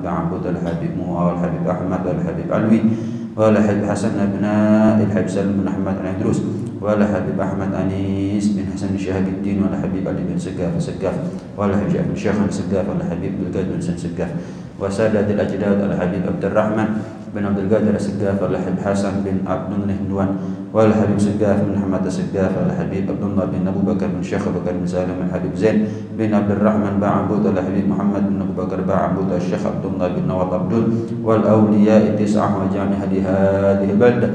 عبد الحبيب والحبيب أحمد والحبيب علوي والحبيب حسن أبناء الحبيب سلم بن أحمد العندروس والحبيب أحمد أنيس بن حسن شهاب الدين والحبيب علي بن سقاف السقاف والحبيب الشيخ السقاف والحبيب بالقاد بن سقاف وسادة الأجداد الحبيب عبد الرحمن بن عبد القادر السقاف والحبيب حسن بن عبد النهدوان والحبيب سقاف بن محمد السقاف والحبيب عبد الله بن أبو بكر بن شيخ بكر بن سالم الحبيب زين بن عبد الرحمن باعبود الحبيب محمد بن أبو بكر باعبود الشيخ عبد الله بن نواط عبدون والأولياء التسعة وجامع هذه البلدة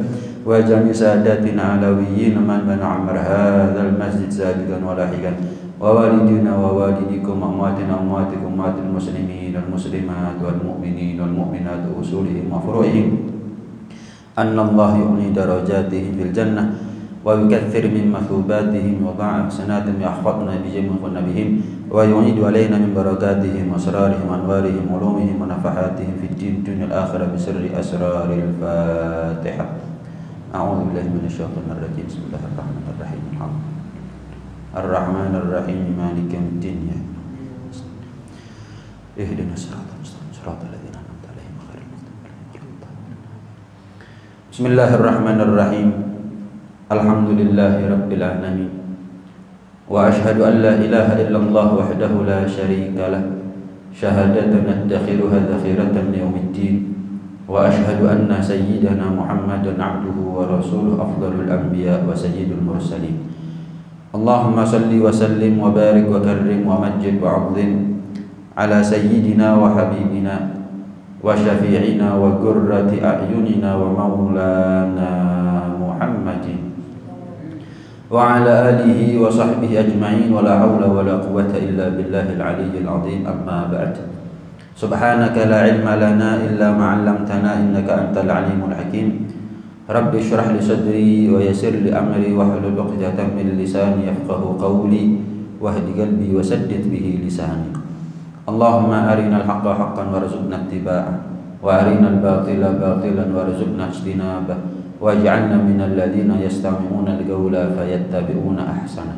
وجميع ساداتنا علويين من بنى عمر هذا المسجد سابقا ولاحقا ووالدنا ووالدكم أمواتنا أمواتكم أموات المسلمين والمسلمات والمؤمنين والمؤمنات أصولهم وفروعهم أن الله يغني درجاتهم في الجنة ويكثر من مثوباتهم وضاعف حسناتهم ويحفظنا بجميع نبيهم ويعيد علينا من بركاتهم أسرارهم أنوارهم علومهم ونفحاتهم في الدين الدنيا الآخرة بسر أسرار الفاتحة. أعوذ بالله من الشيطان الرجيم. بسم الله الرحمن الرحيم. الرحمن الرحيم مالك يوم الدين. اهدنا الصراط المستقيم صراط الذين أنعمت عليهم غير المغضوب عليهم ولا الضالين. بسم الله الرحمن الرحيم. الحمد لله رب العالمين وأشهد أن لا إله إلا الله وحده لا شريك له شهادة ندخرها ذخيرة ليوم الدين وأشهد أن سيدنا محمدا عبده ورسوله أفضل الأنبياء وسيد المرسلين. اللهم صل وسلم وبارك وكرم ومجد وعظم على سيدنا وحبيبنا وشفيعنا وقرة أعيننا ومولانا محمد وعلى آله وصحبه أجمعين ولا حول ولا قوة إلا بالله العلي العظيم. أما بعد سبحانك لا علم لنا إلا ما علمتنا إنك أنت العليم الحكيم. رب اشرح لي صدري ويسر لي أمري واحلل عقدة من لساني يفقهوا قولي واهد قلبي وسدد به لساني. اللهم أرنا الحق حقا وارزقنا اتباعه وأرنا الباطل باطلا وارزقنا اجتنابه واجعلنا من الذين يستمعون القول فيتبعون أحسنه.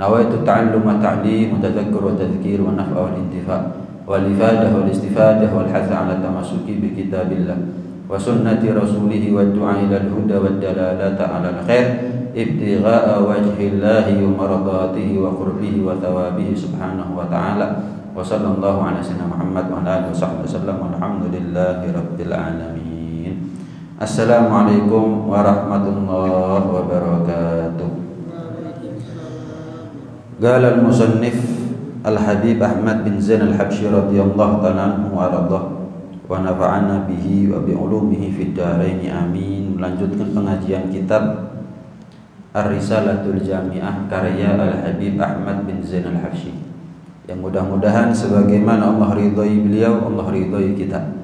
نويت التعلم والتعليم وتذكر والتذكير والنفع والانتفاع والإفادة والاستفادة والحث على التمسك بكتاب الله وسنة رسوله والدعاء إلى الهدى والدلالة على الخير ابتغاء وجه الله ومرضاته وقربه وثوابه سبحانه وتعالى. وصلى الله على سيدنا محمد وعلى آله وصحبه وسلم والحمد لله رب العالمين. Assalamualaikum warahmatullahi wabarakatuh. Qala al-musannif Al-Habib Ahmad bin Zain Al-Habsyi radhiyallahu ta'ala anhu wa radhah wa nafa'ana bihi wa bi ulumihi fid dharain amin. Melanjutkan pengajian kitab Ar-Risalatul Jami'ah karya Al-Habib Ahmad bin Zain Al-Habsyi, yang mudah-mudahan sebagaimana Allah ridhai beliau, Allah ridhai kita.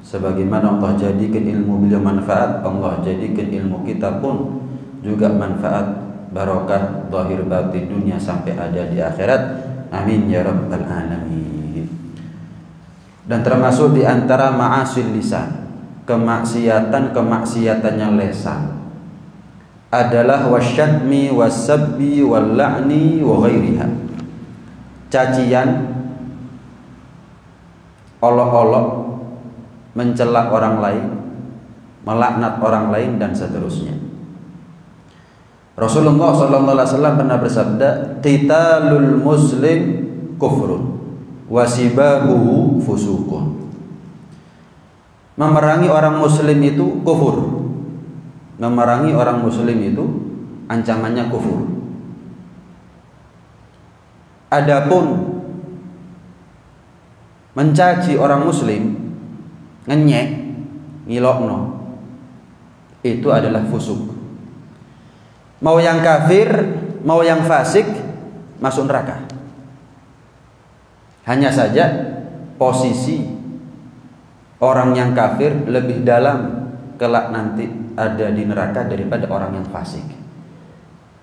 Sebagaimana Allah jadikan ilmu beliau manfaat, Allah jadikan ilmu kita pun juga manfaat, barokah zahir batin dunia sampai ada di akhirat. Amin ya rabbal alamin. Dan termasuk di antara ma'asil lisan, kemaksiatan-kemaksiatannya lisan adalah wasyatmi wasabbi wal la'ni wa ghairiha. Cacian, olok-olok, mencela orang lain, melaknat orang lain dan seterusnya. Rasulullah sallallahu alaihi wasallam pernah bersabda, qitalul muslim kufrun wasibabuhu fusuqun. Memerangi orang muslim itu kufur. Memerangi orang muslim itu ancamannya kufur. Adapun mencaci orang muslim, ngenyek, ngilokno, itu adalah fusuk. Mau yang kafir, mau yang fasik, masuk neraka. Hanya saja posisi orang yang kafir lebih dalam kelak nanti ada di neraka daripada orang yang fasik.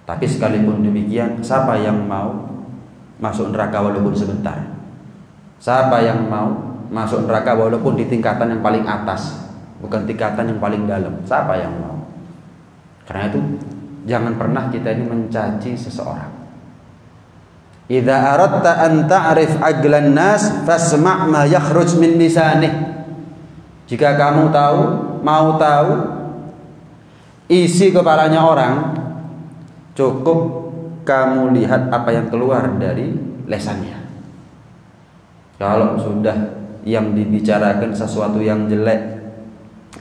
Tapi sekalipun demikian, siapa yang mau masuk neraka walaupun sebentar? Siapa yang mau masuk neraka walaupun di tingkatan yang paling atas, bukan tingkatan yang paling dalam? Siapa yang mau? Karena itu jangan pernah kita ini mencaci seseorang. idza aradta an ta'rif aqlan nas fasma' ma yakhruj min lisanih. Jika kamu mau tahu isi kepalanya orang, cukup kamu lihat apa yang keluar dari lesannya. Kalau sudah yang dibicarakan sesuatu yang jelek,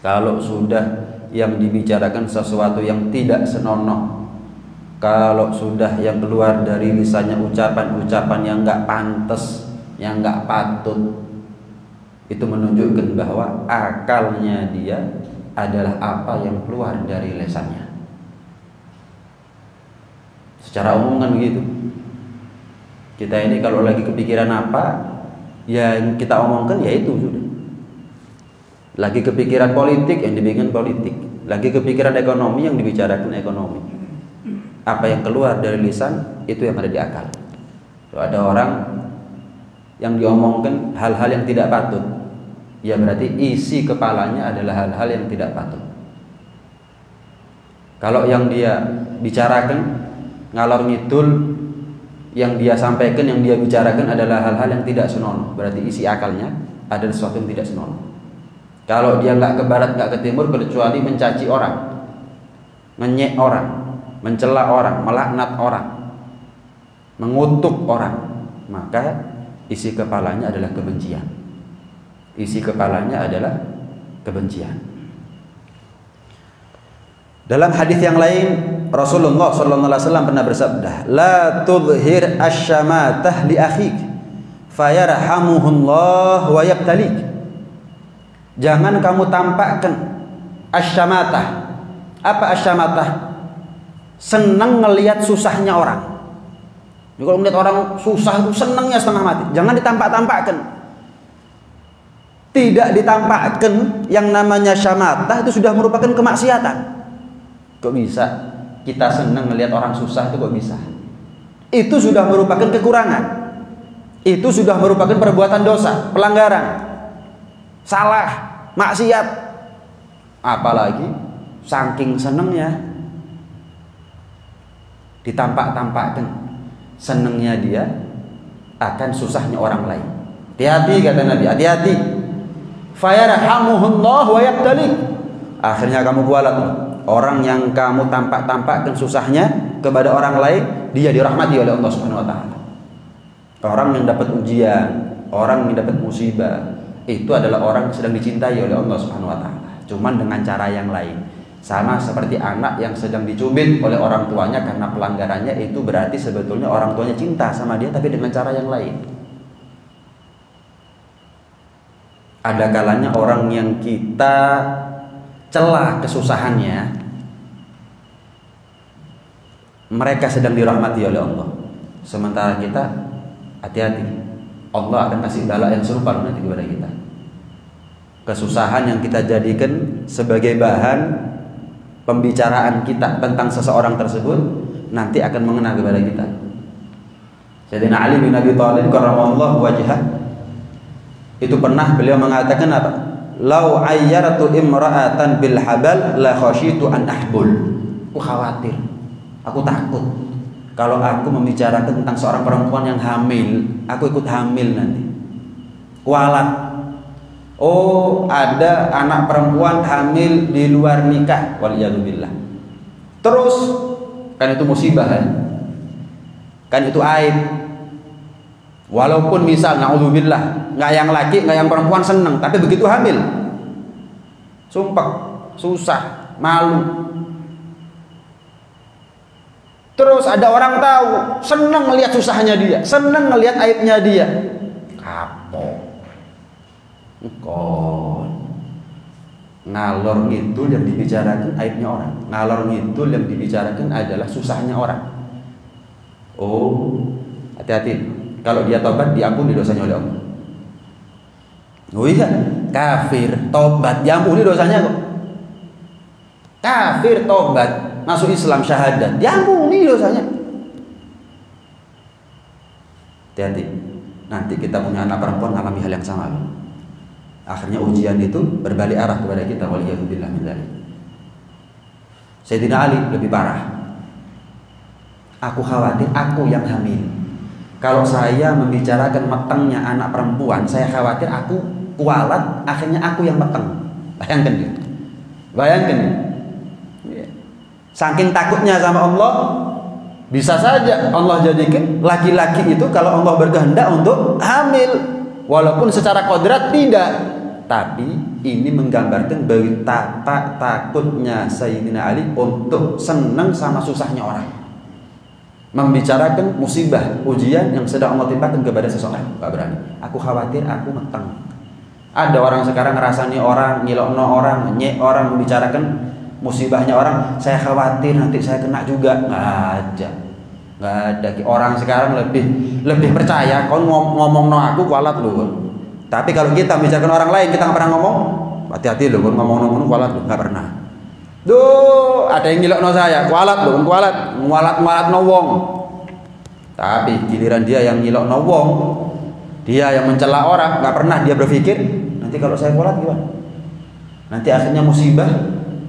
kalau sudah yang dibicarakan sesuatu yang tidak senonoh, kalau sudah yang keluar dari lisannya ucapan-ucapan yang nggak pantas, yang nggak patut, itu menunjukkan bahwa akalnya dia adalah apa yang keluar dari lisannya. Secara umum kan begitu. Kita ini kalau lagi kepikiran apa, yang kita omongkan ya itu sudah. Lagi kepikiran politik, yang dibikin politik. Lagi kepikiran ekonomi, yang dibicarakan ekonomi. Apa yang keluar dari lisan, itu yang ada di akal. Kalau ada orang yang diomongkan hal-hal yang tidak patut, ya berarti isi kepalanya adalah hal-hal yang tidak patut. Kalau yang dia bicarakan ngalor ngidul, yang dia sampaikan, yang dia bicarakan adalah hal-hal yang tidak senonoh, berarti isi akalnya adalah sesuatu yang tidak senonoh. Kalau dia nggak ke barat, nggak ke timur, kecuali mencaci orang, ngenyek orang, mencela orang, melaknat orang, mengutuk orang, maka isi kepalanya adalah kebencian. Isi kepalanya adalah kebencian. Dalam hadis yang lain, Rasulullah SAW pernah bersabda, "La tudhir asyamatah li akhik, fayarhamuhullah wa yabtalik." Jangan kamu tampakkan asyamatah. Apa asyamatah? Senang ngelihat susahnya orang. Jadi kalau melihat orang susah itu senangnya setengah mati. Jangan ditampak-tampakkan. Tidak ditampakkan yang namanya syamatah itu sudah merupakan kemaksiatan. Kok bisa kita senang melihat orang susah, itu kok bisa? Itu sudah merupakan kekurangan. Itu sudah merupakan perbuatan dosa, pelanggaran, salah, maksiat. Apalagi saking senangnya ditampak-tampakkan, senangnya dia akan susahnya orang lain. Hati-hati, kata Nabi, hati-hati. Fayarhamuhullah wa yabtalik. Akhirnya kamu kualat. Orang yang kamu tampak-tampakkan susahnya kepada orang lain, dia dirahmati oleh Allah Subhanahu wa taala. Orang yang dapat ujian, orang yang dapat musibah, itu adalah orang yang sedang dicintai oleh Allah Subhanahu wa taala. Cuman dengan cara yang lain. Sama seperti anak yang sedang dicubit oleh orang tuanya karena pelanggarannya, itu berarti sebetulnya orang tuanya cinta sama dia, tapi dengan cara yang lain. Ada kalanya orang yang kita celah kesusahannya, mereka sedang dirahmati oleh Allah, sementara kita hati-hati, Allah akan kasih bala yang serupa nanti kepada kita. Kesusahan yang kita jadikan sebagai bahan pembicaraan kita tentang seseorang tersebut nanti akan mengena kepada kita. Sayyidina Ali bin Abi Thalib karramallahu wajhah, itu pernah beliau mengatakan apa? Lau ayyaratu imra'atan bil habal la khasyitu an ahbul. Aku khawatir, aku takut kalau aku membicarakan tentang seorang perempuan yang hamil, aku ikut hamil nanti. Kualat. Oh, ada anak perempuan hamil di luar nikah, waliyadzubillah. Terus kan itu musibah kan? Kan itu aib. Walaupun misal naudzubillah, nggak yang laki, nggak yang perempuan seneng, tapi begitu hamil, sumpah, susah, malu. Terus ada orang tahu, seneng ngelihat susahnya dia, seneng ngelihat aibnya dia. Kapok. Kon. Ngalor ngidul yang dibicarakan aibnya orang, ngalor ngidul yang dibicarakan adalah susahnya orang. Oh, hati-hati. Kalau dia tobat, diampuni dosanya oleh Allah. Oh iya, kafir tobat, diampuni dosanya kok. Kafir tobat, masuk Islam syahadat, diampuni dosanya. Hati-hati, nanti kita punya anak perempuan ngalami hal yang sama. Akhirnya ujian itu berbalik arah kepada kita. Waliyadzubillah min dzalik. Sayyidina Ali lebih parah. Aku khawatir aku yang hamil. Kalau saya membicarakan metengnya anak perempuan, saya khawatir aku kualat, akhirnya aku yang meteng. Bayangkan gitu. Bayangkan. Saking takutnya sama Allah, bisa saja Allah jadikan laki-laki itu kalau Allah berkehendak untuk hamil, walaupun secara kodrat tidak. Tapi ini menggambarkan betapa takutnya Sayyidina Ali untuk senang sama susahnya orang. Membicarakan musibah, ujian yang sedang Allah timpakan kepada seseorang, gak berani. Aku khawatir, aku meteng. Ada orang sekarang ngerasani orang, ngilokno orang, nyek orang, membicarakan musibahnya orang. Saya khawatir nanti saya kena juga. Nggak ada. Orang sekarang lebih percaya. Kau ngomong no aku kualat lu. Tapi kalau kita membicarakan orang lain, kita nggak pernah ngomong. Hati-hati lu, ngomong kualat lu, nggak pernah. Duh, ada yang ngilokno saya, kualat lu, kualat no wong. Tapi giliran dia yang ngilokno wong, dia yang mencela orang, nggak pernah dia berpikir nanti kalau saya kualat gimana? Nanti akhirnya musibah,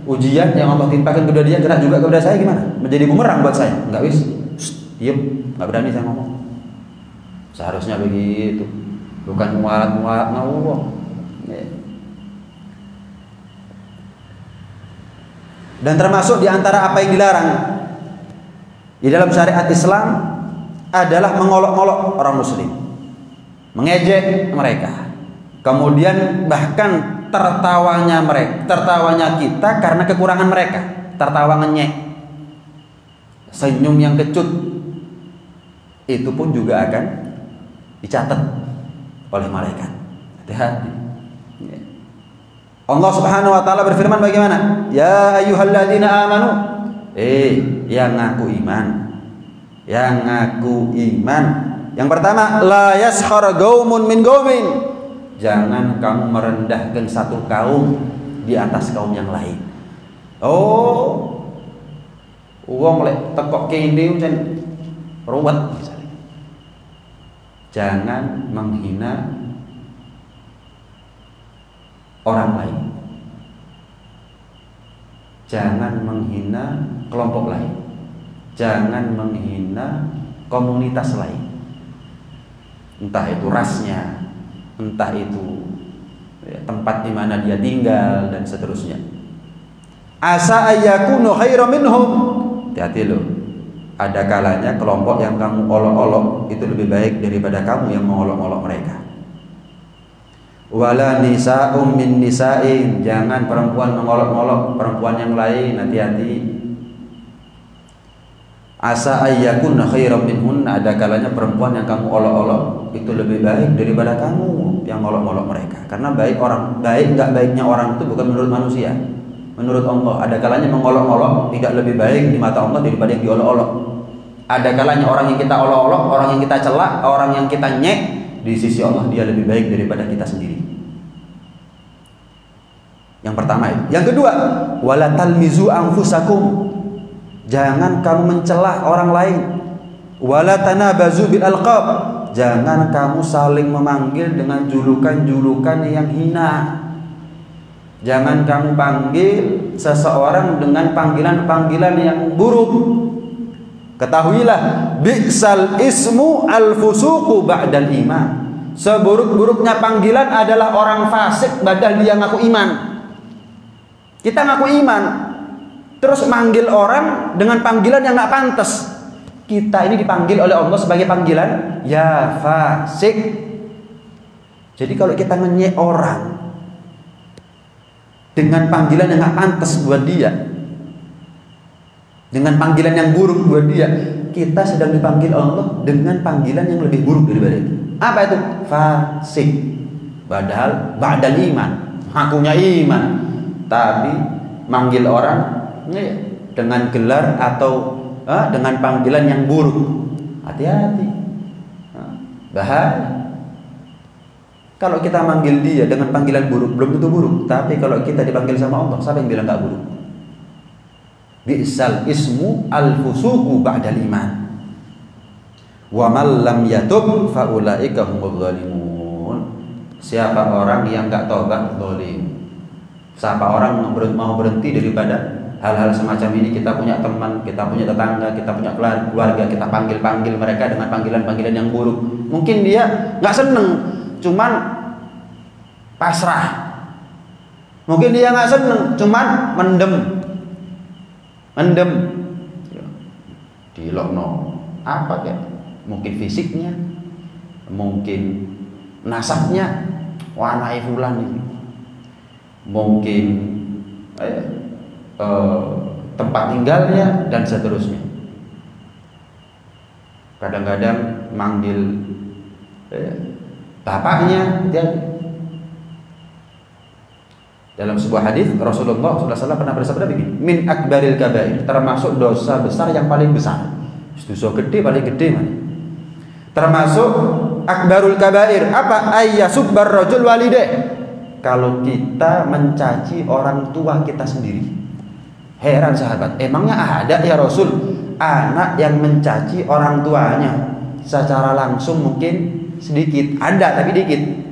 ujian yang Allah timpakan kepada dia kena juga kepada saya gimana? Menjadi bumerang buat saya. Nggak wis, diem, nggak berani saya ngomong. Seharusnya begitu, bukan kualat no wong. Dan termasuk diantara apa yang dilarang di dalam syariat Islam adalah mengolok-olok orang muslim, mengejek mereka, kemudian bahkan tertawanya kita karena kekurangan mereka, tertawa ngenyek, senyum yang kecut, itu pun juga akan dicatat oleh malaikat. Hati-hati. Allah Subhanahu wa taala berfirman bagaimana? Ya ayyuhalladzina amanu, yang ngaku iman. Yang ngaku iman. Yang pertama, la yaskhar qaumun min qaumin. Jangan kamu merendahkan satu kaum di atas kaum yang lain. Oh, wong lek tekok kene jan ruwet misalnya. Jangan menghina orang lain. Jangan menghina kelompok lain. Jangan menghina komunitas lain. Entah itu rasnya, entah itu tempat di mana dia tinggal dan seterusnya. Asa ayyakunu khairan minhum. Hati-hati loh. Ada kalanya kelompok yang kamu olok-olok itu lebih baik daripada kamu yang mengolok-olok mereka. Wala nisa'um min nisa'in, jangan perempuan mengolok-olok perempuan yang lain, hati-hati. Asa ayyakunna khairan minhun, ada kalanya perempuan yang kamu olok-olok itu lebih baik daripada kamu yang ngolok-olok mereka. Karena baik enggak baiknya orang itu bukan menurut manusia, menurut Allah. Ada kalanya mengolok-olok tidak lebih baik di mata Allah daripada yang diolok-olok. Ada kalanya orang yang kita olok-olok, orang yang kita celak, orang yang kita nyek, di sisi Allah dia lebih baik daripada kita sendiri. Yang pertama itu. Yang kedua, wala talmizu anfusakum. Jangan kamu mencela orang lain. Wala tanabazu bil alqab. Jangan kamu saling memanggil dengan julukan-julukan yang hina. Jangan kamu panggil seseorang dengan panggilan-panggilan yang buruk. Ketahuilah, bi'sal ismu al-fusuqu ba'dal iman. Seburuk-buruknya panggilan adalah orang fasik padahal dia ngaku iman. Kita ngaku iman, terus manggil orang dengan panggilan yang nggak pantas. Kita ini dipanggil oleh Allah sebagai panggilan ya fasik. Jadi kalau kita ngenyek orang dengan panggilan yang nggak pantas buat dia, dengan panggilan yang buruk buat dia, kita sedang dipanggil Allah dengan panggilan yang lebih buruk daripada itu. Apa itu? Fasik. Padahal ba'dal iman, ngakunya iman, tapi manggil orang dengan gelar atau dengan panggilan yang buruk. Hati-hati, bahaya. Kalau kita manggil dia dengan panggilan buruk, belum tentu buruk. Tapi kalau kita dipanggil sama Allah, siapa yang bilang gak buruk? Bi'sal ismu al-fusuqu ba'dal iman. Wa man lam yatub fa ulaika humudz zalimun. Siapa orang yang enggak tobat zalim. Siapa orang mau berhenti daripada hal-hal semacam ini. Kita punya teman, kita punya tetangga, kita punya keluarga, kita panggil mereka dengan panggilan-panggilan yang buruk. Mungkin dia nggak seneng, cuman pasrah. Mungkin dia nggak seneng, cuman mendem. Dilokno apa kayak? Mungkin fisiknya, mungkin nasabnya, wanai fulan ini. Mungkin tempat tinggalnya dan seterusnya. Kadang-kadang manggil bapaknya. Dalam sebuah hadis Rasulullah SAW pernah bersabda begini, min akbaril kabair, termasuk dosa besar yang paling besar. Dosa gede paling gede mana? Termasuk akbarul kabair apa? Ayyasubbar rajul walidayh. Kalau kita mencaci orang tua kita sendiri. Heran sahabat, emangnya ada ya Rasul anak yang mencaci orang tuanya secara langsung? Mungkin sedikit, ada tapi dikit.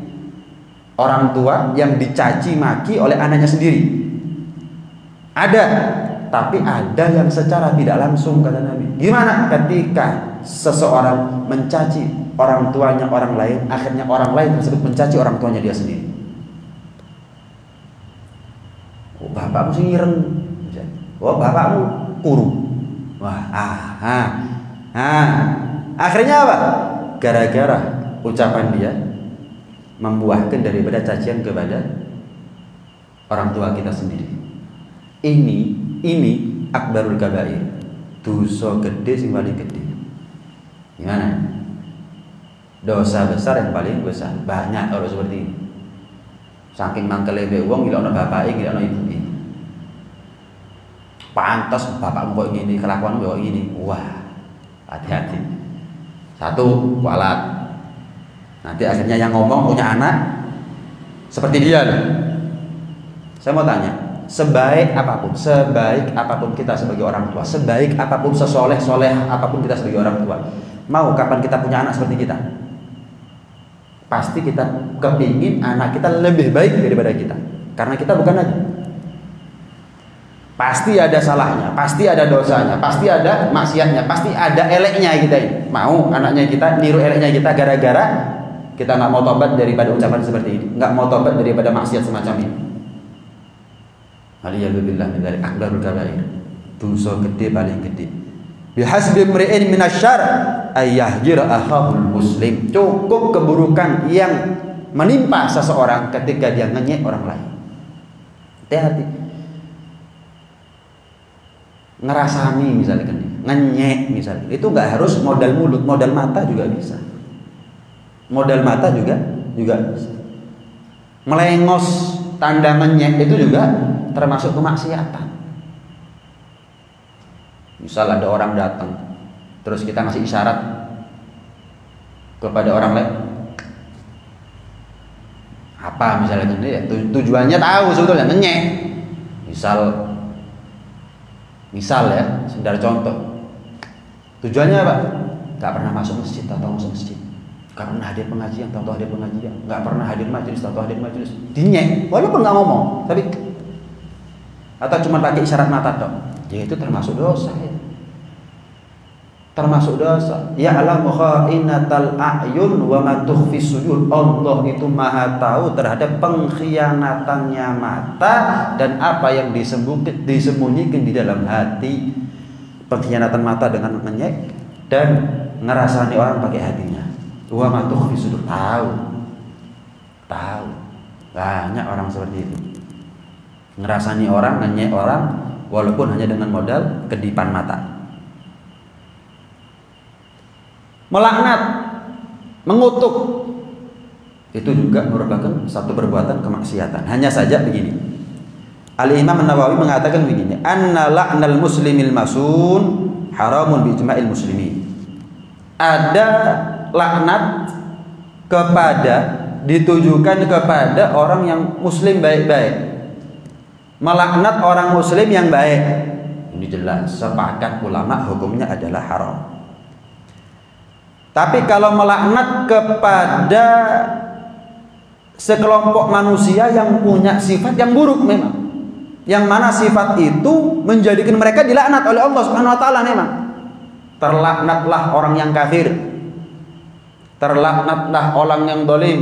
Orang tua yang dicaci maki oleh anaknya sendiri ada, tapi ada yang secara tidak langsung, kata Nabi. Gimana ketika seseorang mencaci orang tuanya orang lain, akhirnya orang lain tersebut mencaci orang tuanya dia sendiri. Oh, bapakmu sih ireng, oh bapakmu kuru, wah akhirnya apa? Gara-gara ucapan dia membuahkan daripada cacian kepada orang tua kita sendiri. Ini akbarul kabair, dosa gede sing paling gede. Gimana? Dosa besar yang paling besar. Banyak orang seperti ini. Saking mangkele be wong gila ana bapake, gila ana ibuke. Pantas bapakmu kok ngene, kelakuanmu kok ngene. Wah, hati-hati. Satu, kualat. Nanti akhirnya yang ngomong punya anak seperti dia. Saya mau tanya, sebaik apapun kita sebagai orang tua, sebaik apapun, sesoleh apapun kita sebagai orang tua, mau kapan kita punya anak seperti kita? Pasti kita kepingin anak kita lebih baik daripada kita, karena kita bukan Nabi. Pasti ada salahnya, pasti ada dosanya, pasti ada maksiatnya, pasti ada eleknya kita ini. Mau anaknya kita niru eleknya kita gara-gara kita nggak mau tobat daripada ucapan seperti ini, nggak mau tobat daripada maksiat semacam ini. Aliyahulillah min dzalik akbarul kabair, dosa gede paling gede. Bihasbi imri'in minasyarr ayyahjira akhahul muslim. Cukup keburukan yang menimpa seseorang ketika dia ngenyek orang lain. Hati-hati. Ngerasani misalnya kan, ngenyek misalnya, itu nggak harus modal mulut, modal mata juga bisa. Modal mata juga bisa. Melengos tanda ngenyek itu juga termasuk kemaksiatan. Misal ada orang datang, terus kita ngasih isyarat kepada orang lain. Apa misalnya ini ya, tujuannya tahu sebetulnya ngenyek. Misal ya, sekedar contoh. Tujuannya apa? Gak pernah masuk masjid, atau masuk masjid. Gak pernah hadir pengajian, tahu hadir pengajian. Gak pernah hadir majelis, tahu hadir majelis. Dinyek, walaupun gak ngomong, tapi atau cuma pakai isyarat mata dok. Ya itu termasuk dosa. Ya. Termasuk dosa. Ya alamu kha'inatal a'yun wa ma tukhfis sudur. Allah itu maha tahu terhadap pengkhianatannya mata dan apa yang disembunyikan di dalam hati. Pengkhianatan mata dengan menyek dan ngerasani orang pakai hatinya. Wa ma tukhfis sudur. Tahu. Banyak orang seperti itu. Ngerasani orang, ngenyek orang walaupun hanya dengan modal kedipan mata. Melaknat, mengutuk, itu juga merupakan satu perbuatan kemaksiatan. Hanya saja begini, Al-Imam An-Nawawi mengatakan begini, anna la'nal muslimil masun haramun bi ijma'il muslimin. Ada laknat ditujukan kepada orang yang muslim baik-baik, melaknat orang muslim yang baik. Ini jelas sepakat ulama hukumnya adalah haram. Tapi kalau melaknat kepada sekelompok manusia yang punya sifat yang buruk memang, Yang mana sifat itu menjadikan mereka dilaknat oleh Allah Subhanahu wa taala memang. Terlaknatlah orang yang kafir. Terlaknatlah orang yang zalim.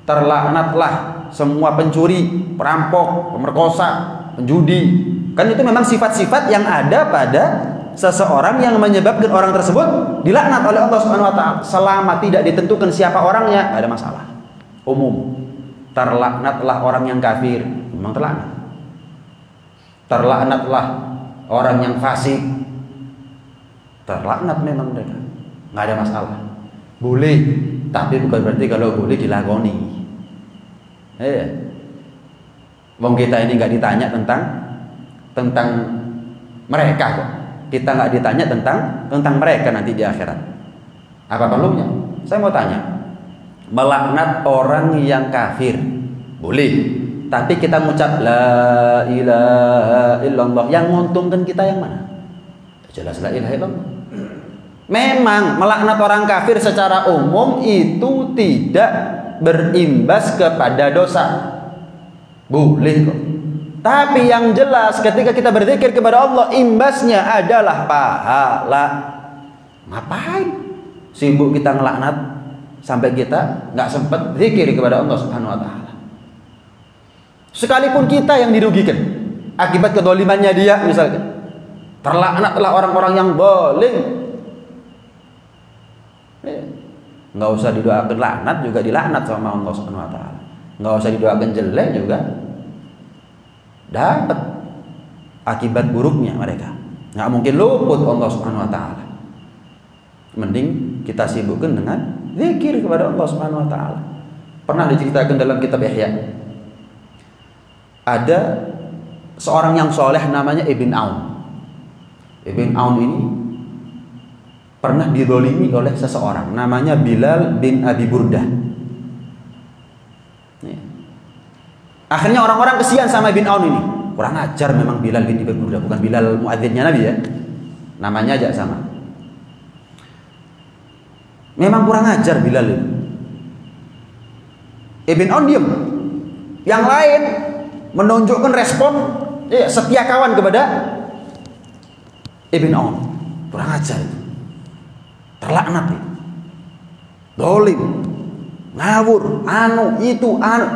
Terlaknatlah semua pencuri, perampok, pemerkosa, penjudi. Kan itu memang sifat-sifat yang ada pada seseorang yang menyebabkan orang tersebut dilaknat oleh Allah Subhanahu wa taala. Selama tidak ditentukan siapa orangnya, tidak ada masalah. Umum. Terlaknatlah orang yang kafir, memang terlaknat. Terlaknatlah orang yang fasik. Terlaknat memang mereka. Nggak ada masalah. Boleh, tapi bukan berarti kalau boleh dilakoni. Wong kita ini nggak ditanya tentang mereka kok. Kita nggak ditanya tentang mereka nanti di akhirat. Apa perlunya? Saya mau tanya. Melaknat orang yang kafir boleh, tapi kita mengucap la ilaha illallah, yang menguntungkan kita yang mana? Jelas la ilaha illallah. Memang melaknat orang kafir secara umum itu tidak berimbas kepada dosa, boleh kok. Tapi yang jelas ketika kita berzikir kepada Allah, imbasnya adalah pahala. Ngapain sibuk kita ngelaknat sampai kita nggak sempat zikir kepada Allah Subhanahu wa taala? Sekalipun kita yang dirugikan akibat kedzalimannya dia, misalkan terlaknatlah orang-orang yang zalim. Nggak usah didoakan laknat juga dilaknat sama Allah Subhanahu wa taala. Nggak usah didoakan jelek juga dapat akibat buruknya mereka. Nggak mungkin luput Allah Subhanahu wa taala. Mending kita sibukkan dengan zikir kepada Allah Subhanahu wa taala. Pernah diceritakan dalam kitab Ihya, ada seorang yang soleh namanya Ibn Aun. Ibn Aun ini pernah dizalimi oleh seseorang namanya Bilal bin Abi Burdah. Akhirnya orang-orang kesian sama Ibn Aun ini. Kurang ajar memang Bilal bin Abi Burdah, bukan Bilal muadzinnya Nabi ya. Namanya aja sama. Memang kurang ajar Bilal ini. Ibn Aun diam. Yang lain menunjukkan respon setia kawan kepada Ibn Aun. Kurang ajar itu. Terlaknat itu. Zalim. Ngawur,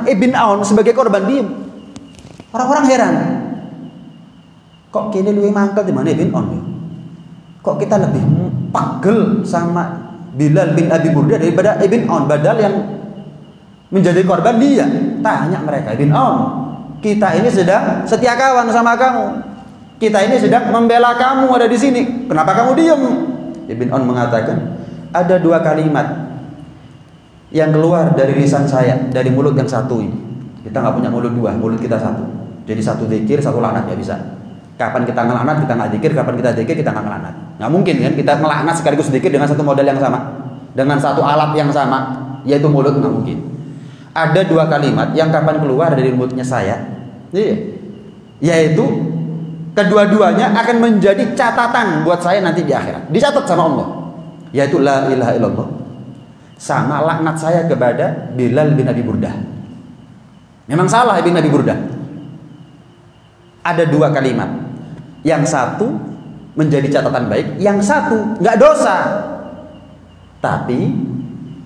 Ibn Aun sebagai korban diam. Orang-orang heran. Kok kini lebih mangkal di mana Ibn Aun? Kok kita lebih pegel sama Bilal bin Abi Burdah daripada Ibn Aun, padahal yang menjadi korban dia. Tanya mereka, Ibn Aun, kita ini sedang setia kawan sama kamu. Kita ini sedang membela kamu ada di sini. Kenapa kamu diam? Ibn Aun mengatakan, ada dua kalimat yang keluar dari lisan saya, dari mulut yang satu ini. Kita nggak punya mulut dua, mulut kita satu. Jadi satu zikir, satu laknat nggak bisa. Kapan kita ngelaknat, kita nggak zikir. Kapan kita zikir, kita nggak ngelaknat. Nggak mungkin kan kita ngelaknat sekaligus zikir dengan satu modal yang sama, dengan satu alat yang sama, yaitu mulut. Nggak mungkin. Ada dua kalimat yang kapan keluar dari mulutnya saya, yaitu kedua-duanya akan menjadi catatan buat saya nanti di akhirat. Dicatat sama Allah, yaitu la ilaha illallah, sama laknat saya kepada Bilal bin Abi Burdah. Memang salah bin Abi Burdah. Ada dua kalimat, yang satu menjadi catatan baik, yang satu nggak dosa, tapi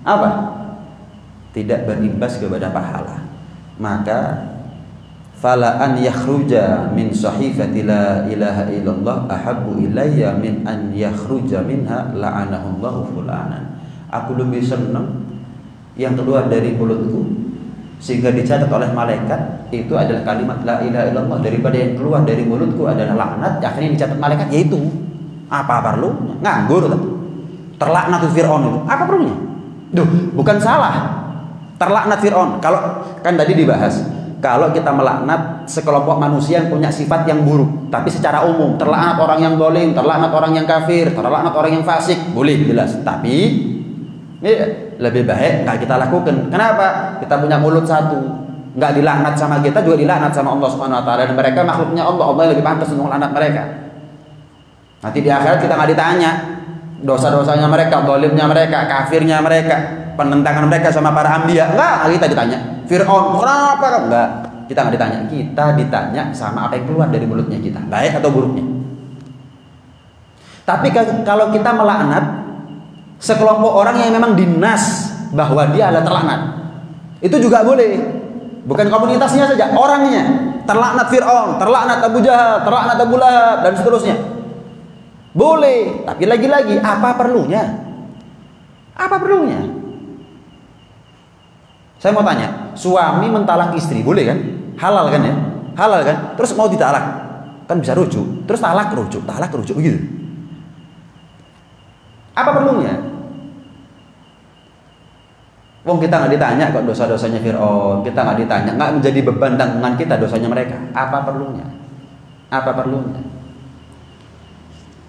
apa? Tidak berimbas kepada pahala. Maka fala an yakhruja min sahifati la ilaha illallah ahabbu ilayya min an yakhruja minha la'anahullahu fulanan. Aku lebih senang yang keluar dari mulutku sehingga dicatat oleh malaikat itu adalah kalimat la ilaha illallah, daripada yang keluar dari mulutku adalah laknat akhirnya dicatat malaikat. Yaitu apa perlunya? Nganggur lah. Terlaknat Fir'aun itu apa perlunya? Duh, bukan salah terlaknat Fir'aun. Kalau kan tadi dibahas, kalau kita melaknat sekelompok manusia yang punya sifat yang buruk, tapi secara umum terlaknat orang yang zalim, terlaknat orang yang kafir, terlaknat orang yang fasik, boleh jelas. Tapi lebih baik nggak kita lakukan. Kenapa? Kita punya mulut satu, nggak dilaknat sama kita juga dilaknat sama Allah Subhanahu Wa Taala, dan mereka makhluknya Allah. Allah yang lebih pantas untuk melaknat mereka. Nanti di akhirat kita nggak ditanya dosa-dosanya mereka, zalimnya mereka, kafirnya mereka, penentangan mereka sama para anbiya. Enggak, kita ditanya Fir'aun kenapa? Enggak, Kita nggak ditanya. Kita ditanya sama apa yang keluar dari mulutnya kita, baik atau buruknya. Tapi kalau kita melaknat sekelompok orang yang memang dinas bahwa dia adalah terlaknat, itu juga boleh. Bukan komunitasnya saja, orangnya. Terlaknat Fir'aun, terlaknat Abu Jahal, terlaknat Abu Lahab, dan seterusnya. Boleh, tapi lagi-lagi apa perlunya? Apa perlunya? Saya mau tanya, suami mentalak istri, boleh kan? Halal kan ya? Halal kan? Terus mau ditalak, kan bisa rujuk. Terus talak rujuk begitu. Apa perlunya? Wong kita nggak ditanya kok dosa-dosanya Fir'aun, kita nggak ditanya, nggak menjadi beban tanggungan kita dosanya mereka. Apa perlunya? Apa perlunya?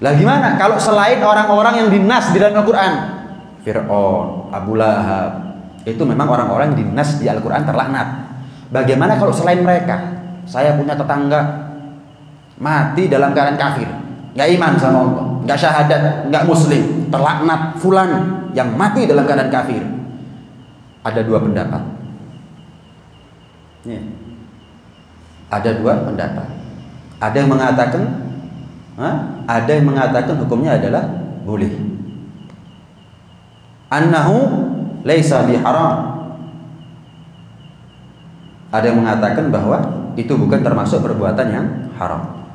Lah gimana kalau selain orang-orang yang dinas di dalam Al-Quran, Fir'aun, Abu Lahab, itu memang orang-orang yang dinas di Al-Quran terlaknat. Bagaimana kalau selain mereka? Saya punya tetangga mati dalam keadaan kafir, nggak iman sama Allah, nggak syahadat, nggak muslim, terlaknat fulan yang mati dalam keadaan kafir. Ada dua pendapat. Ya. Ada dua pendapat. Ada yang mengatakan hukumnya adalah boleh. Annahu laisa biharam. Ada yang mengatakan bahwa itu bukan termasuk perbuatan yang haram.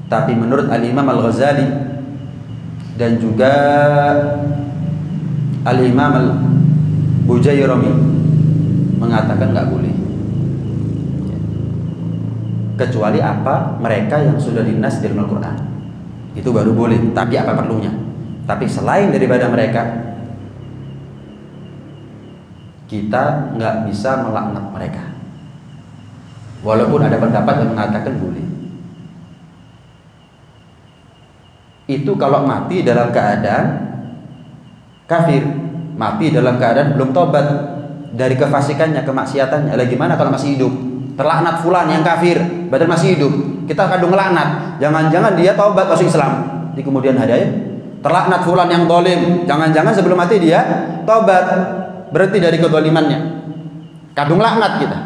Tapi menurut Al-Imam Al-Ghazali dan juga Al-Imam Al-Bujairami mengatakan nggak boleh, kecuali apa mereka yang sudah dinas di dalam Al-Quran, itu baru boleh. Tapi apa perlunya? Tapi selain daripada mereka, kita nggak bisa melaknat mereka, walaupun ada pendapat yang mengatakan boleh. Itu kalau mati dalam keadaan kafir, mati dalam keadaan belum tobat dari kefasikannya, kemaksiatannya. Lagi gimana kalau masih hidup? Terlaknat fulan yang kafir, padahal masih hidup. Kita kadung ngelaknat. Jangan-jangan dia tobat masuk Islam di kemudian hari. Terlaknat fulan yang zalim. Jangan-jangan sebelum mati dia tobat, berhenti dari kezalimannya. Kadung laknat kita.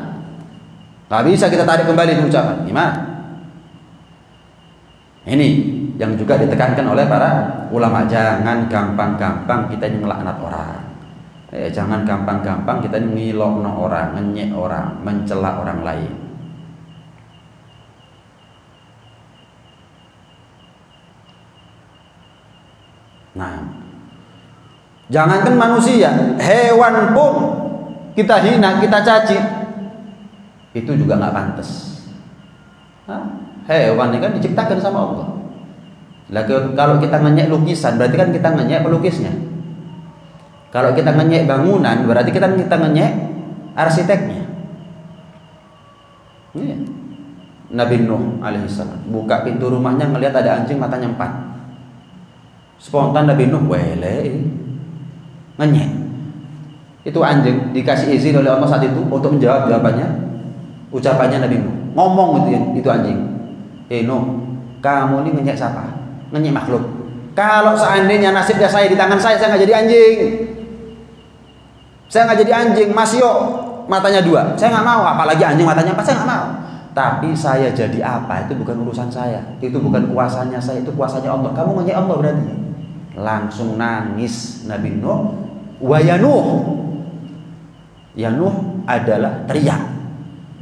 Nggak bisa kita tarik kembali ucapan. Gimana? Ini yang juga ditekankan oleh para ulama, jangan gampang-gampang kita ini melaknat orang. Jangan gampang-gampang kita ini ngilokno orang, ngenyek orang, mencela orang lain. Nah, jangankan manusia, hewan pun kita hina, kita caci, itu juga nggak pantas. Hewan ini kan diciptakan sama Allah. Lah kalau kita ngenyek lukisan, berarti kan kita ngenyek pelukisnya. Kalau kita ngenyek bangunan, berarti kita ngenyek arsiteknya. Iya. Nabi Nuh alaihissalam buka pintu rumahnya, ngelihat ada anjing matanya 4. Spontan Nabi Nuh ngenyek. Itu anjing dikasih izin oleh Allah saat itu untuk menjawab ucapannya Nabi Nuh. Ngomong itu anjing. Nuh, kamu ini ngenyek siapa? Ngenyek makhluk. Kalau seandainya nasibnya saya di tangan saya nggak jadi anjing. Saya nggak jadi anjing, Mas Yo matanya 2. Saya nggak mau, apalagi anjing matanya 4, saya nggak mau. Tapi saya jadi apa? Itu bukan urusan saya. Itu bukan kuasanya saya, itu kuasanya Allah. Kamu ngenyek Allah berarti. Langsung nangis Nabi Nuh. Wa ya Nuh. Ya Nuh adalah teriak,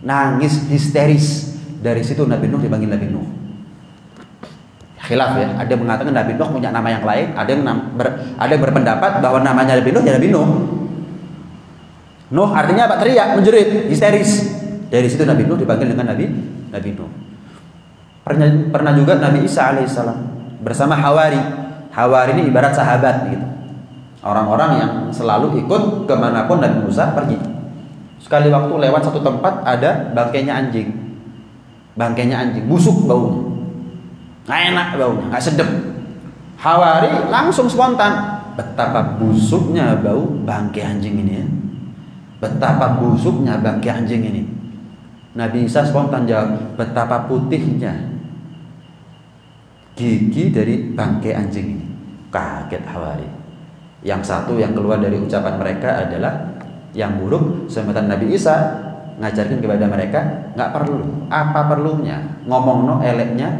nangis histeris. Dari situ Nabi Nuh dipanggil Nabi Nuh. Khilaf ya, ada yang mengatakan Nabi Nuh punya nama yang lain, ada yang berpendapat bahwa namanya Nabi Nuh ya Nabi Nuh. Nuh artinya apa? Teriak, menjerit, histeris. Dari situ Nabi Nuh dipanggil dengan Nabi Nuh. Pernah juga Nabi Isa alaihissalam bersama Hawari. Hawari ini ibarat sahabat gitu. Orang-orang yang selalu ikut kemanapun Nabi Musa pergi. Sekali waktu lewat satu tempat ada bangkainya anjing. Bangkainya anjing, busuk baunya. Nggak enak baunya, nggak sedap. Hawari langsung spontan. Betapa busuknya bau bangkai anjing ini ya. Betapa busuknya bangkai anjing ini. Nabi Isa spontan jawab, betapa putihnya gigi dari bangkai anjing ini. Kaget Hawari. Yang satu yang keluar dari ucapan mereka adalah yang buruk. Sementara Nabi Isa ngajarkan kepada mereka nggak perlu. Apa perlunya ngomong no eleknya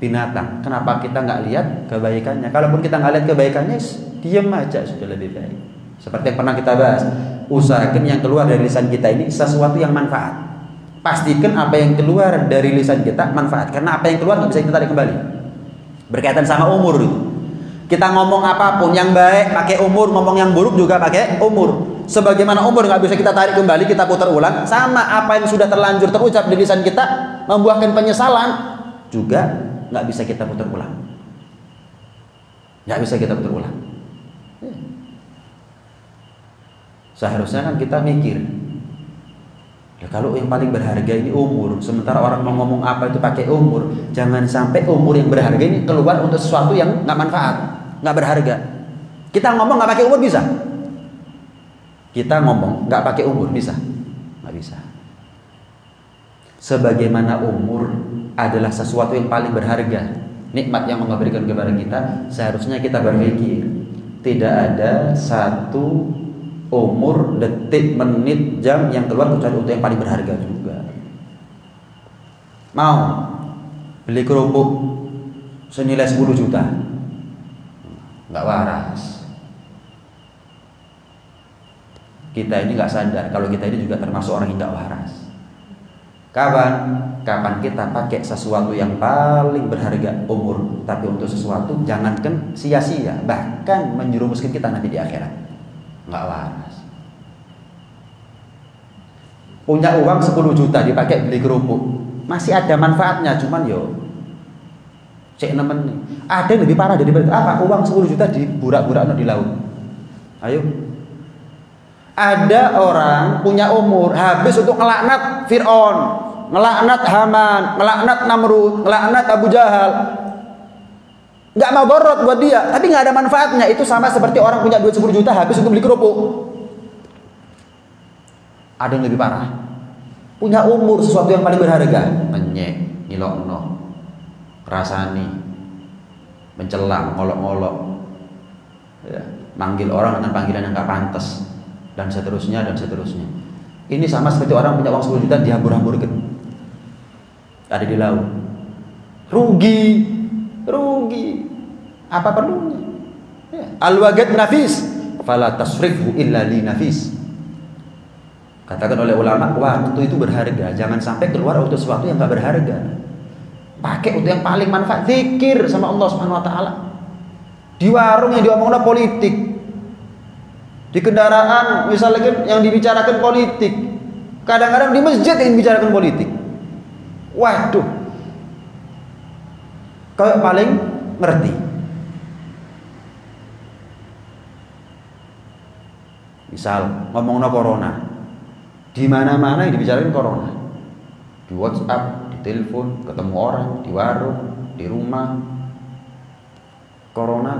binatang? Kenapa kita nggak lihat kebaikannya? Kalaupun kita nggak lihat kebaikannya, diam aja sudah lebih baik. Seperti yang pernah kita bahas, usahakan yang keluar dari lisan kita ini sesuatu yang manfaat. Pastikan apa yang keluar dari lisan kita manfaat, karena apa yang keluar nggak bisa kita tarik kembali. Berkaitan sama umur itu. Kita ngomong apapun yang baik pakai umur, ngomong yang buruk juga pakai umur. Sebagaimana umur nggak bisa kita tarik kembali, kita putar ulang. Sama apa yang sudah terlanjur terucap di lisan kita membuahkan penyesalan juga nggak bisa kita putar ulang. Nggak bisa kita putar ulang. Seharusnya kan kita mikir, ya kalau yang paling berharga ini umur, sementara orang mau ngomong apa itu pakai umur, jangan sampai umur yang berharga ini keluar untuk sesuatu yang nggak manfaat, nggak berharga. Kita ngomong nggak pakai umur bisa? Kita ngomong nggak pakai umur bisa? Nggak bisa. Sebagaimana umur adalah sesuatu yang paling berharga, nikmat yang Allah berikan kepada kita, seharusnya kita berpikir tidak ada satu umur, detik, menit, jam yang keluar kecuali untuk yang paling berharga juga. Mau beli kerupuk senilai 10 juta, nggak waras. Kita ini nggak sadar kalau kita ini juga termasuk orang yang nggak waras. Kapan kita pakai sesuatu yang paling berharga, umur, tapi untuk sesuatu jangankan sia-sia, bahkan menjerumuskan kita nanti di akhirat. Nggak waras. Punya uang 10 juta dipakai beli kerupuk, masih ada manfaatnya, cuman yo cek nemen nih. Ada yang lebih parah dari apa? Uang 10 juta diburak-burak di laut. Ayo. Ada orang punya umur habis untuk ngelaknat Fir'aun, ngelaknat Haman, ngelaknat Namrud, ngelaknat Abu Jahal. Nggak mau borot buat dia, tapi nggak ada manfaatnya. Itu sama seperti orang punya duit 10 juta habis untuk beli kerupuk. Ada yang lebih parah, punya umur sesuatu yang paling berharga, menyek, ngilokno, rasani, mencelang, ngolok-ngolok, ya, manggil orang dengan panggilan yang nggak pantas, dan seterusnya dan seterusnya. Ini sama seperti orang punya uang 10 juta dihambur-hamburkan, ada di laut. Rugi. Apa perlunya? Ya. Al-wagad nafis, fala tasrifhu illa li nafis. Katakan oleh ulama, waktu itu berharga, jangan sampai keluar untuk sesuatu yang nggak berharga. Pakai untuk yang paling manfaat, zikir sama Allah Subhanahu Wa Taala. Di warung yang diomongin politik, di kendaraan misalnya yang dibicarakan politik, kadang-kadang di masjid yang dibicarakan politik. Waduh, kau paling ngerti. Misal ngomongin corona, di mana-mana yang dibicarakan corona, di WhatsApp, di telepon, ketemu orang, di warung, di rumah, corona.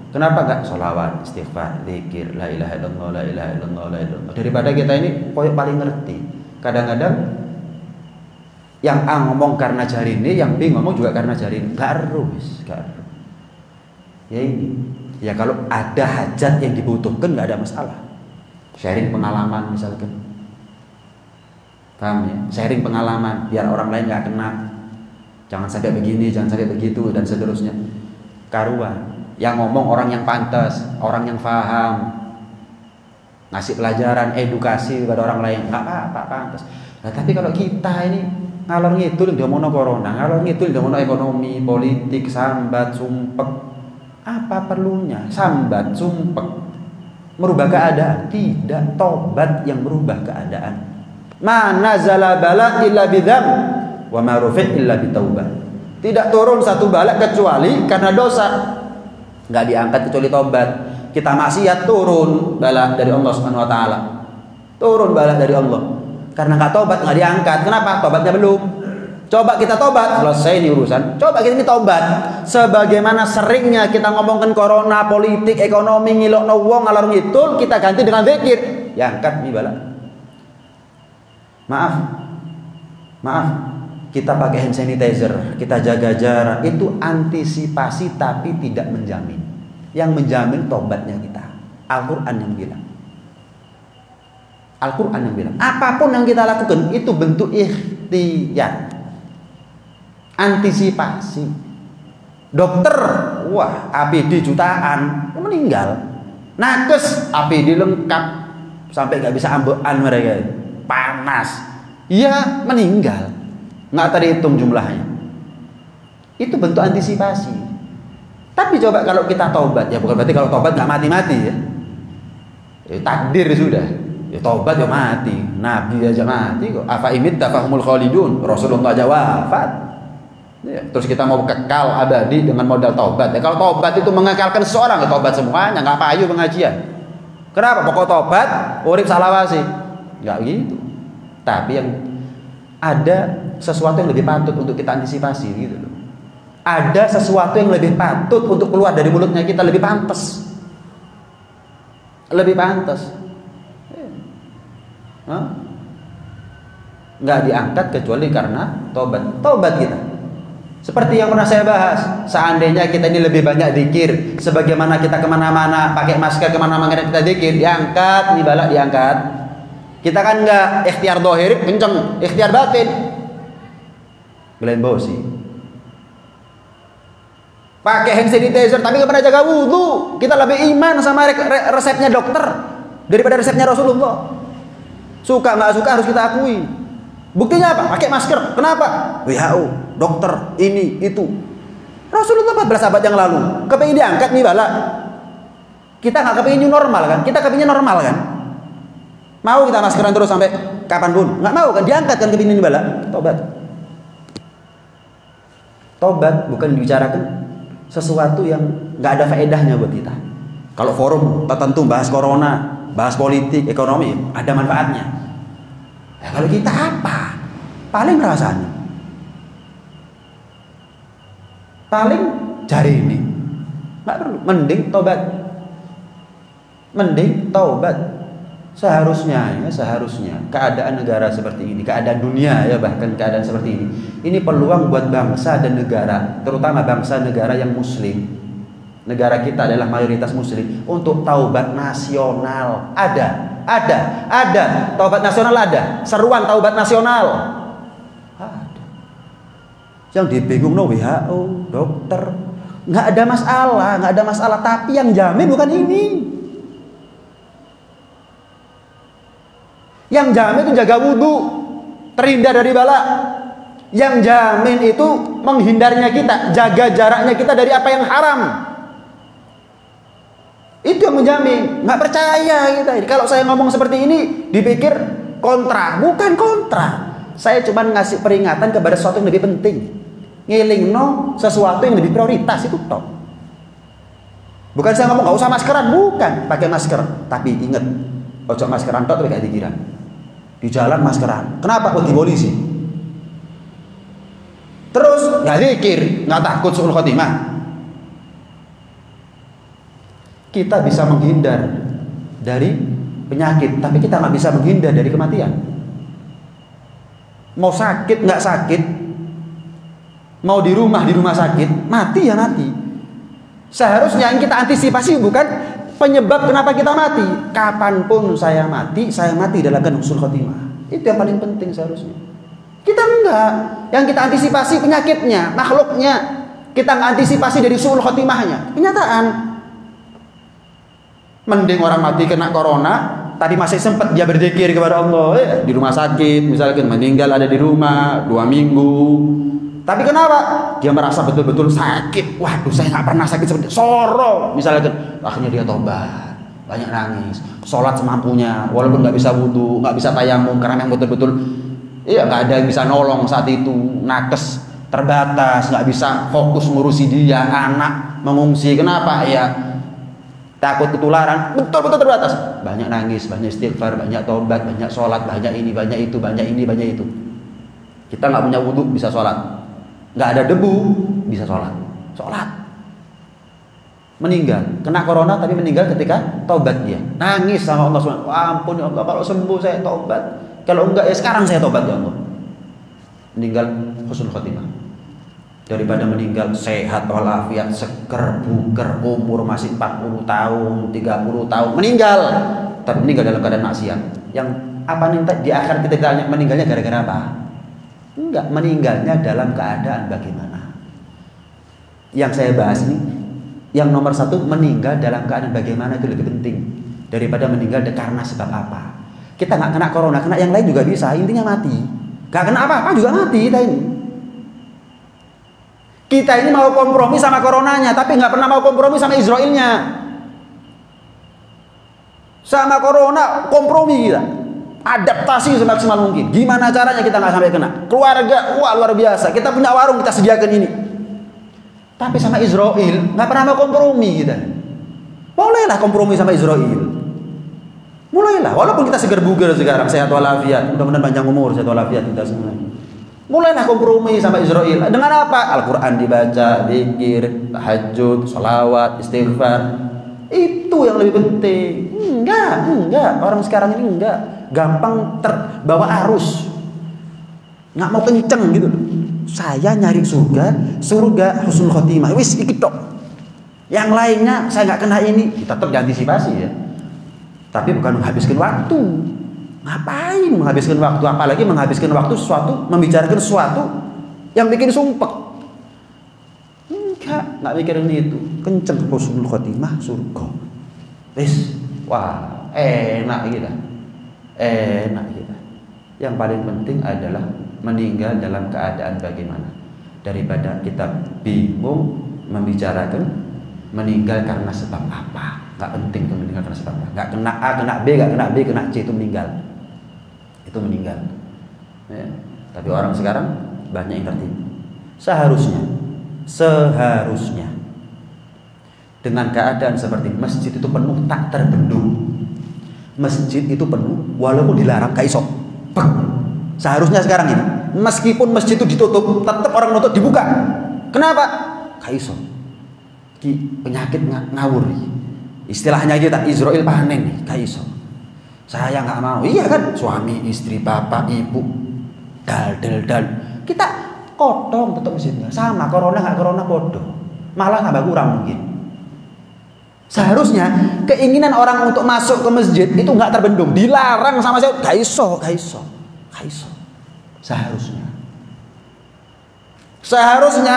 Kenapa enggak sholawat, istighfar, zikir, la ilaha illallah, la ilaha illallah, la ilaha illallah. Daripada kita ini paling ngerti. Kadang-kadang yang A ngomong karena jari ini, yang B ngomong juga karena jari ini. Gak harus. Ya ini. Ya kalau ada hajat yang dibutuhkan nggak ada masalah. Sharing pengalaman misalkan. Paham ya? Sharing pengalaman biar orang lain nggak kena. Jangan sampai begini, jangan sampai begitu dan seterusnya. Karuan. Yang ngomong orang yang pantas, orang yang paham. Ngasih pelajaran, edukasi kepada orang lain. Nggak apa-apa, pantas. Nah, tapi kalau kita ini ngalor ngidul ngomongno corona, ngalor ngidul ngomongno ekonomi, politik, sambat, sumpek. Apa perlunya sambat, sumpek merubah keadaan? Tidak. Tobat yang merubah keadaan. Mana nazala bala illa bidzam wa ma rufi' illa bitaubah. Tidak turun satu bala kecuali karena dosa. Enggak diangkat kecuali tobat. Kita maksiat turun bala dari Allah Subhanahu wa taala. Turun bala dari Allah. Karena enggak tobat enggak diangkat. Kenapa? Tobatnya belum. Coba kita tobat, selesai ini urusan. Coba kita ini tobat. Sebagaimana seringnya kita ngomongkan corona, politik, ekonomi, ngilokno wong ngalor ngidul, kita ganti dengan zikir. Ya angkat nih bala. Maaf. Kita pakai hand sanitizer, kita jaga jarak. Itu antisipasi tapi tidak menjamin. Yang menjamin tobatnya kita. Al-Qur'an yang bilang. Al-Quran yang bilang apapun yang kita lakukan itu bentuk ikhtiar, antisipasi. Dokter, wah APD jutaan, meninggal. Nakes, APD lengkap sampai nggak bisa ambekan mereka, panas, iya meninggal, nggak terhitung jumlahnya. Itu bentuk antisipasi. Tapi coba kalau kita tobat, ya bukan berarti kalau tobat nggak mati-mati ya. Takdir sudah. Ya tobat ya mati. Nabi aja mati kok. Afa imit tafahumul khalidun. Rasulullah aja wafat. Ya, terus kita mau kekal abadi dengan modal tobat. Ya, kalau tobat itu mengekalkan seseorang, ya tobat semuanya, nggak payu pengajian. Kenapa? Pokok tobat, urip salawasi. Nggak gitu. Tapi yang ada sesuatu yang lebih patut untuk kita antisipasi gitu loh. Ada sesuatu yang lebih patut untuk keluar dari mulutnya kita, lebih pantas. Lebih pantas. Nggak diangkat kecuali karena tobat kita. Seperti yang pernah saya bahas, seandainya kita ini lebih banyak zikir, sebagaimana kita kemana-mana pakai masker, kemana-mana kita zikir, diangkat nih balak, diangkat. Kita kan nggak ikhtiar dohir kenceng, ikhtiar batin Glenn Bosi pakai hand sanitizer tapi nggak pernah jaga wudhu. Kita lebih iman sama resepnya dokter daripada resepnya Rasulullah. Suka nggak suka harus kita akui. Buktinya apa? Pakai masker. Kenapa? WHO, dokter, ini, itu. Rasulullah 14 abad yang lalu kepingin diangkat nih bala. Kita nggak kepingin new normal kan? Kita kepingin normal kan? Mau kita maskeran terus sampai kapanpun? Nggak mau kan? Diangkat kan kepingin nih bala. Tobat. Tobat bukan dibicarakan sesuatu yang nggak ada faedahnya buat kita. Kalau forum tertentu bahas corona, bahas politik, ekonomi, ada manfaatnya. Ya, kalau kita apa? Paling rasanya, paling cari ini, nggak perlu. Mending tobat, mending tobat. Seharusnya keadaan negara seperti ini, keadaan dunia ya, bahkan keadaan seperti ini peluang buat bangsa dan negara, terutama bangsa negara yang muslim. Negara kita adalah mayoritas muslim, untuk taubat nasional. Ada taubat nasional, ada seruan taubat nasional, ada. Yang dibingung no WHO, dokter, nggak ada masalah, tapi yang jamin bukan ini. Yang jamin itu jaga wudhu, terhindar dari bala. Yang jamin itu menghindarnya kita, jaga jaraknya kita dari apa yang haram. Itu yang menjamin. Nggak percaya kita. Kalau saya ngomong seperti ini dipikir kontra. Bukan kontra. Saya cuma ngasih peringatan kepada sesuatu yang lebih penting. Ngiling no sesuatu yang lebih prioritas, itu top. Bukan saya ngomong nggak usah maskeran, bukan. Pakai masker. Tapi ingat, ojo maskeran tok tapi gak dikira. Di jalan maskeran. Kenapa? Kok di polisi? Terus nggak zikir, nggak takut suul khotimah. Kita bisa menghindar dari penyakit, tapi kita nggak bisa menghindar dari kematian. Mau sakit nggak sakit, mau di rumah sakit, mati ya mati. Seharusnya yang kita antisipasi bukan penyebab kenapa kita mati. Kapanpun saya mati dalam keadaan husnul khotimah. Itu yang paling penting seharusnya. Kita enggak. Yang kita antisipasi penyakitnya, makhluknya. Kita nggak antisipasi dari suul khotimahnya. Kenyataan. Mending orang mati kena corona, tadi masih sempat dia berzikir kepada Allah, di rumah sakit, misalkan meninggal ada di rumah 2 minggu. Tapi kenapa? Dia merasa betul-betul sakit. Waduh, saya nggak pernah sakit seperti soro. Misalkan, akhirnya dia tobat, banyak nangis, sholat semampunya, walaupun nggak bisa wudhu, nggak bisa tayamum, karena yang betul-betul, iya nggak ada yang bisa nolong saat itu, nakes terbatas, nggak bisa fokus ngurusi dia, anak mengungsi. Kenapa? Ya takut ketularan, betul-betul terbatas. Banyak nangis, banyak istighfar, banyak tobat, banyak sholat, banyak ini, banyak itu, banyak ini, banyak itu. Kita nggak punya wudhu bisa sholat. Nggak ada debu bisa sholat. Meninggal kena corona tapi meninggal ketika tobat dia, nangis sama Allah SWT. Ampun ya Allah, kalau sembuh saya tobat, kalau enggak ya sekarang saya tobat ya Allah. Meninggal husnul khotimah daripada meninggal sehat walafiat, seger buger, umur masih 40 tahun 30 tahun meninggal, tapi meninggal dalam keadaan maksiat. Yang Apa nih di akhir kita ditanya meninggalnya gara-gara apa? Enggak, meninggalnya dalam keadaan bagaimana. Yang saya bahas nih, yang nomor 1 meninggal dalam keadaan bagaimana itu lebih penting daripada meninggal karena sebab apa. Kita nggak kena corona, kena yang lain juga bisa, intinya mati. Nggak kena apa-apa juga mati kita ini. Kita ini mau kompromi sama coronanya, tapi nggak pernah mau kompromi sama Israelnya. Sama corona kompromi kita, adaptasi semaksimal mungkin. Gimana caranya kita nggak sampai kena? Keluarga, wah luar biasa. Kita punya warung, kita sediakan ini. Tapi sama Israel nggak pernah mau kompromi kita. Bolehlah kompromi sama Israel. Mulailah, walaupun kita segar bugar sekarang, sehat walafiat, mudah-mudahan panjang umur, sehat walafiat kita semua. Mulailah kompromi sama Israel. Dengan apa? Al-Quran dibaca, zikir, tahajud, sholawat, istighfar. Itu yang lebih penting. Enggak. Orang sekarang ini enggak. Gampang terbawa arus. Nggak mau kenceng gitu. Saya nyari surga husnul khotimah. Wis iki tok. Yang lainnya saya nggak kena ini. Tetap diantisipasi ya. Tapi bukan menghabiskan waktu. Ngapain menghabiskan waktu? Apalagi menghabiskan waktu membicarakan sesuatu yang bikin sumpek. Nggak mikirin itu. Kenceng husnul khotimah surga. Wis, wah, enak kita. Yang paling penting adalah meninggal dalam keadaan bagaimana. Daripada kita bingung membicarakan meninggal karena sebab apa. Nggak penting itu meninggal karena sebab apa. Nggak kena A, kena B, nggak kena B, kena C, itu meninggal. Itu meninggal. Ya. Tapi orang sekarang banyak yang tertipu. Seharusnya dengan keadaan seperti masjid itu penuh tak terbendung. Masjid itu penuh walaupun dilarang kaisok. Seharusnya sekarang ini meskipun masjid itu ditutup tetap orang nutup dibuka. Kenapa? Kaisok. Penyakit ngawur. Istilahnya kita Israel panen nih, kaisok. Saya nggak mau. Iya kan? Suami, istri, bapak, ibu, dal. Kita kotong tetap masjidnya. Sama corona nggak corona bodoh. Malah nambah kurang mungkin. Seharusnya keinginan orang untuk masuk ke masjid itu nggak terbendung, dilarang sama saya. Kaiso. Seharusnya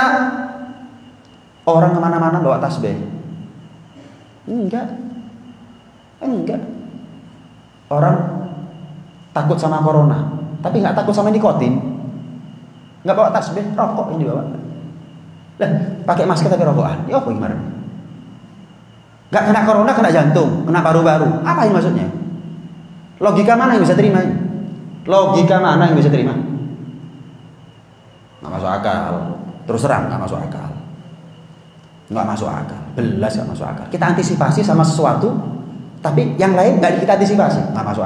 orang kemana-mana bawa tasbih. Enggak. Orang takut sama corona, tapi nggak takut sama nikotin. Nggak bawa tasbih, rokok ini bawa. Lah, pakai masker tapi rokokan. Ya apa gimana? Nggak kena corona, kena jantung, kena paru-paru. Apa ini maksudnya? Logika mana yang bisa terima? Nggak masuk akal. Terus terang nggak masuk akal. Belas nggak masuk akal. Kita antisipasi sama sesuatu, tapi yang lain nggak kita antisipasi. Nggak masuk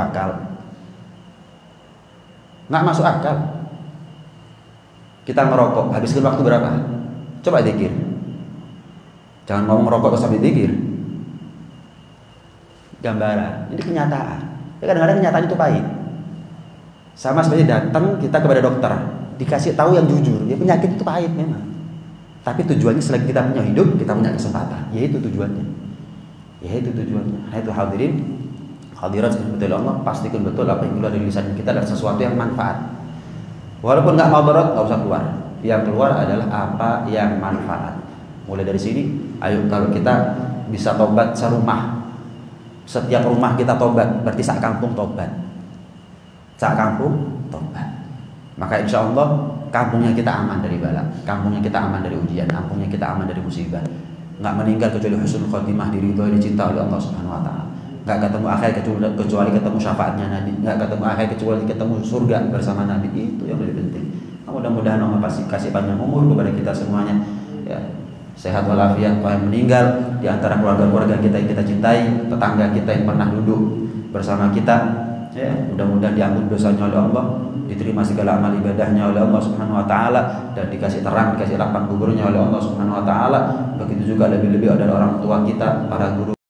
akal. Kita merokok, habiskan waktu berapa? Coba zikir. Jangan ngomong merokok terus sampai zikir. Gambaran, ini kenyataan. Ya, kadang-kadang kenyataan itu pahit. Sama seperti datang kita kepada dokter, dikasih tahu yang jujur, ya penyakit itu pahit memang. Tapi tujuannya selagi kita punya hidup, kita punya kesempatan. Yaitu tujuannya. Nah, itu hadirat betul Allah, pastikan betul apa yang keluar dari lisan kita adalah sesuatu yang manfaat. Walaupun nggak mau berat, nggak usah keluar. Yang keluar adalah apa yang manfaat. Mulai dari sini, ayo kalau kita bisa tobat serumah. Setiap rumah kita tobat, berarti sak kampung tobat. Maka insya Allah kampungnya kita aman dari bala, kampungnya kita aman dari ujian, kampungnya kita aman dari musibah. Nggak meninggal kecuali husnul khotimah, diridhoi, dicinta oleh Allah Subhanahu Wa Taala. Nggak ketemu akhir kecuali ketemu syafaatnya Nabi. Nggak ketemu akhir kecuali ketemu surga bersama Nabi. Itu yang lebih penting. Mudah-mudahan Allah kasih panjang umur kepada kita semuanya. Ya. Sehat walafiat, yang meninggal di antara keluarga-keluarga kita yang kita cintai, tetangga kita yang pernah duduk bersama kita, ya, mudah-mudahan diampuni dosanya oleh Allah, diterima segala amal ibadahnya oleh Allah Subhanahu Wa Taala, dan dikasih terang, dikasih lapang kuburnya oleh Allah Subhanahu Wa Taala. Begitu juga lebih-lebih adalah orang tua kita, para guru